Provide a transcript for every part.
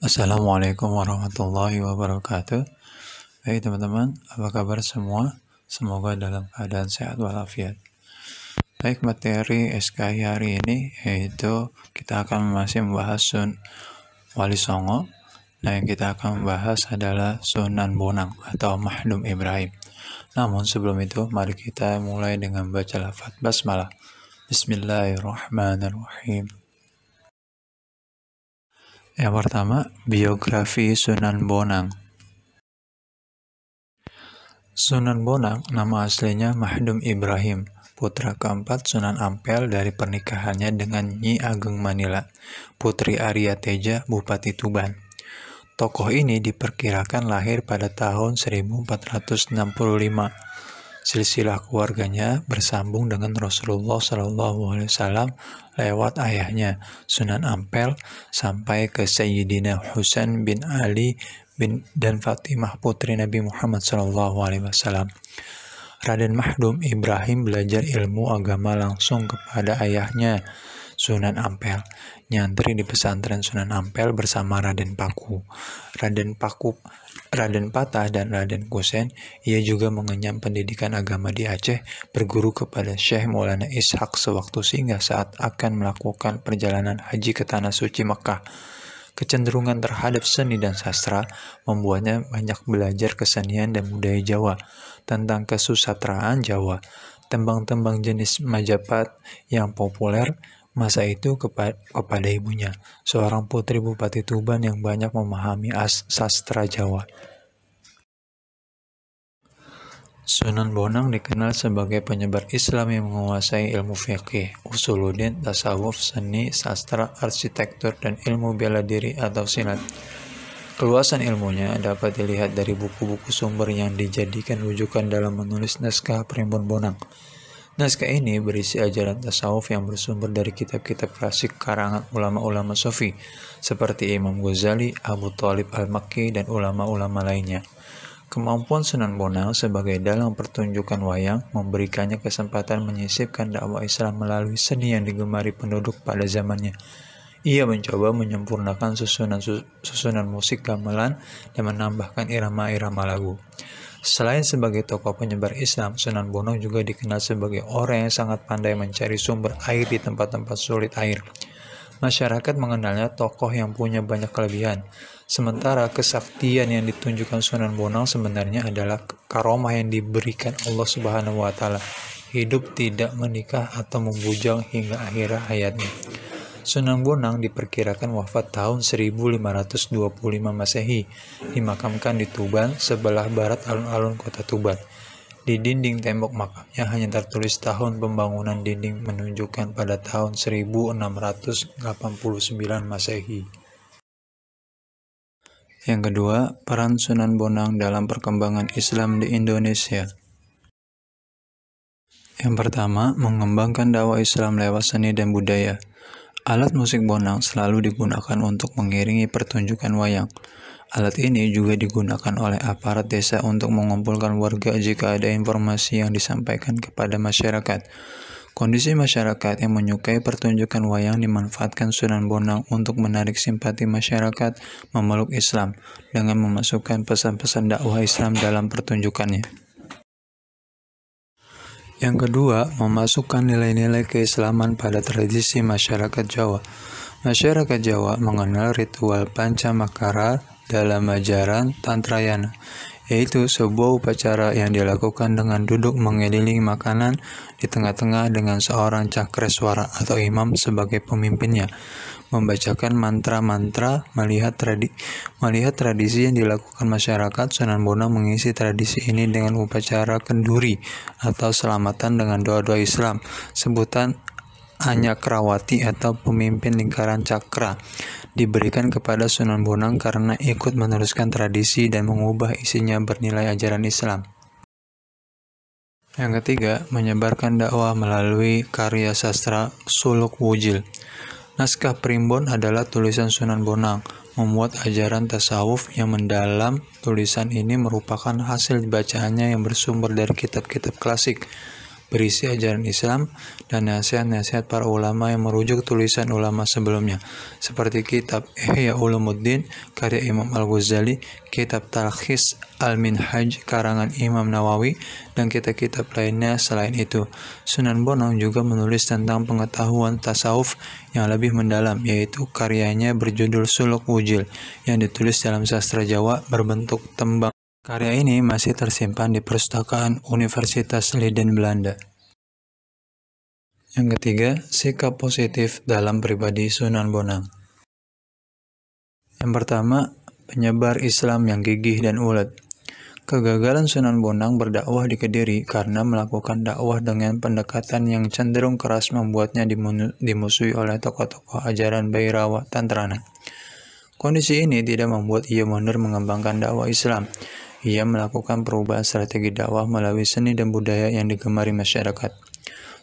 Assalamualaikum warahmatullahi wabarakatuh. Baik teman-teman, apa kabar semua? Semoga dalam keadaan sehat walafiat. Baik, materi SKI hari ini yaitu kita akan masih membahas Wali Songo. Nah, yang kita akan membahas adalah Sunan Bonang atau Mahdum Ibrahim. Namun sebelum itu, mari kita mulai dengan baca lafaz basmalah. Bismillahirrahmanirrahim. Yang pertama, biografi Sunan Bonang. Sunan Bonang nama aslinya Mahdum Ibrahim, putra keempat Sunan Ampel dari pernikahannya dengan Nyi Ageng Manila, putri Arya Teja, Bupati Tuban. Tokoh ini diperkirakan lahir pada tahun 1465. Silsilah keluarganya bersambung dengan Rasulullah SAW lewat ayahnya Sunan Ampel sampai ke Sayyidina Husain bin Ali dan Fatimah putri Nabi Muhammad SAW. Raden Mahdum Ibrahim belajar ilmu agama langsung kepada ayahnya Sunan Ampel, nyantri di pesantren Sunan Ampel bersama Raden Paku, Raden Patah, dan Raden Kusen. Ia juga mengenyam pendidikan agama di Aceh, berguru kepada Syekh Maulana Ishaq sewaktu singgah saat akan melakukan perjalanan haji ke Tanah Suci Mekah. Kecenderungan terhadap seni dan sastra membuatnya banyak belajar kesenian dan budaya Jawa, tentang kesusastraan Jawa, tembang-tembang jenis Majapahit yang populer masa itu kepada ibunya, seorang putri Bupati Tuban yang banyak memahami sastra Jawa. Sunan Bonang dikenal sebagai penyebar Islam yang menguasai ilmu fikih, usuluddin, tasawuf, seni, sastra, arsitektur, dan ilmu bela diri atau silat. Keluasan ilmunya dapat dilihat dari buku-buku sumber yang dijadikan rujukan dalam menulis naskah Primbon Bonang. Naskah ini berisi ajaran tasawuf yang bersumber dari kitab-kitab klasik karangan ulama-ulama sufi seperti Imam Ghazali, Abu Thalib Al-Makki, dan ulama-ulama lainnya. Kemampuan Sunan Bonang sebagai dalang pertunjukan wayang memberikannya kesempatan menyisipkan dakwah Islam melalui seni yang digemari penduduk pada zamannya. Ia mencoba menyempurnakan susunan musik gamelan dan menambahkan irama-irama lagu. Selain sebagai tokoh penyebar Islam, Sunan Bonang juga dikenal sebagai orang yang sangat pandai mencari sumber air di tempat-tempat sulit air. Masyarakat mengenalnya tokoh yang punya banyak kelebihan. Sementara kesaktian yang ditunjukkan Sunan Bonang sebenarnya adalah karomah yang diberikan Allah Subhanahu wa Ta'ala, hidup tidak menikah atau membujang hingga akhir hayatnya. Sunan Bonang diperkirakan wafat tahun 1525 Masehi, dimakamkan di Tuban, sebelah barat alun-alun kota Tuban. Di dinding tembok makamnya hanya tertulis tahun pembangunan dinding menunjukkan pada tahun 1689 Masehi. Yang kedua, peran Sunan Bonang dalam perkembangan Islam di Indonesia. Yang pertama, mengembangkan dakwah Islam lewat seni dan budaya. Alat musik Bonang selalu digunakan untuk mengiringi pertunjukan wayang. Alat ini juga digunakan oleh aparat desa untuk mengumpulkan warga jika ada informasi yang disampaikan kepada masyarakat. Kondisi masyarakat yang menyukai pertunjukan wayang dimanfaatkan Sunan Bonang untuk menarik simpati masyarakat memeluk Islam dengan memasukkan pesan-pesan dakwah Islam dalam pertunjukannya. Yang kedua, memasukkan nilai-nilai keislaman pada tradisi masyarakat Jawa. Masyarakat Jawa mengenal ritual Pancamakara dalam ajaran Tantrayana, yaitu sebuah upacara yang dilakukan dengan duduk mengelilingi makanan di tengah-tengah dengan seorang cakreswara atau imam sebagai pemimpinnya, membacakan mantra-mantra. Melihat tradisi yang dilakukan masyarakat, Sunan Bonang mengisi tradisi ini dengan upacara kenduri atau selamatan dengan doa-doa Islam, sebutan Anyakrawati atau pemimpin lingkaran cakra, diberikan kepada Sunan Bonang karena ikut meneruskan tradisi dan mengubah isinya bernilai ajaran Islam. Yang ketiga, menyebarkan dakwah melalui karya sastra Suluk Wujil. Naskah Primbon adalah tulisan Sunan Bonang, memuat ajaran tasawuf yang mendalam. Tulisan ini merupakan hasil bacaannya yang bersumber dari kitab-kitab klasik. berisi ajaran Islam dan nasihat-nasihat para ulama yang merujuk tulisan ulama sebelumnya, seperti kitab Ihya Ulumuddin karya Imam Al-Ghazali, kitab Talkhis Al-Minhaj karangan Imam Nawawi, dan kitab-kitab lainnya. Selain itu, Sunan Bonang juga menulis tentang pengetahuan tasawuf yang lebih mendalam, yaitu karyanya berjudul Suluk Wujil yang ditulis dalam sastra Jawa berbentuk tembang. Karya ini masih tersimpan di Perpustakaan Universitas Leiden, Belanda. Yang ketiga, sikap positif dalam pribadi Sunan Bonang. Yang pertama, penyebar Islam yang gigih dan ulet. Kegagalan Sunan Bonang berdakwah di Kediri karena melakukan dakwah dengan pendekatan yang cenderung keras membuatnya dimusuhi oleh tokoh-tokoh ajaran Bhairawa Tantrana. Kondisi ini tidak membuat ia mundur mengembangkan dakwah Islam. Ia melakukan perubahan strategi dakwah melalui seni dan budaya yang digemari masyarakat.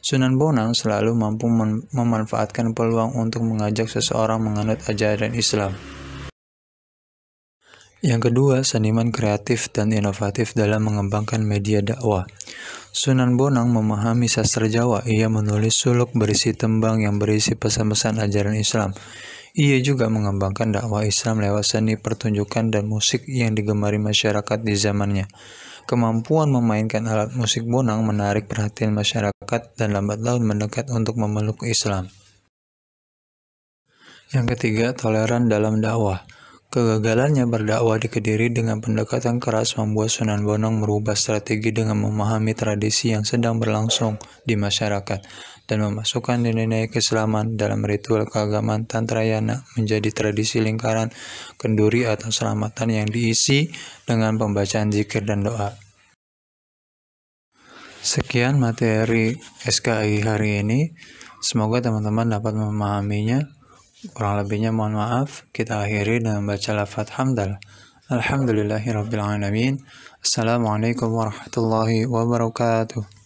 Sunan Bonang selalu mampu memanfaatkan peluang untuk mengajak seseorang menganut ajaran Islam. Yang kedua, seniman kreatif dan inovatif dalam mengembangkan media dakwah. Sunan Bonang memahami sastra Jawa. Ia menulis suluk berisi tembang yang berisi pesan-pesan ajaran Islam. Ia juga mengembangkan dakwah Islam lewat seni pertunjukan dan musik yang digemari masyarakat di zamannya. Kemampuan memainkan alat musik Bonang menarik perhatian masyarakat dan lambat laun mendekat untuk memeluk Islam. Yang ketiga, toleran dalam dakwah. Kegagalannya berdakwah di Kediri dengan pendekatan keras membuat Sunan Bonang merubah strategi dengan memahami tradisi yang sedang berlangsung di masyarakat dan memasukkan nilai-nilai keislaman dalam ritual keagamaan Tantrayana menjadi tradisi lingkaran kenduri atau selamatan yang diisi dengan pembacaan zikir dan doa. Sekian materi SKI hari ini. Semoga teman-teman dapat memahaminya. Kurang lebihnya mohon maaf. Kita akhiri dengan baca lafaz hamdalah. Alhamdulillahirabbil alamin. Assalamualaikum warahmatullahi wabarakatuh.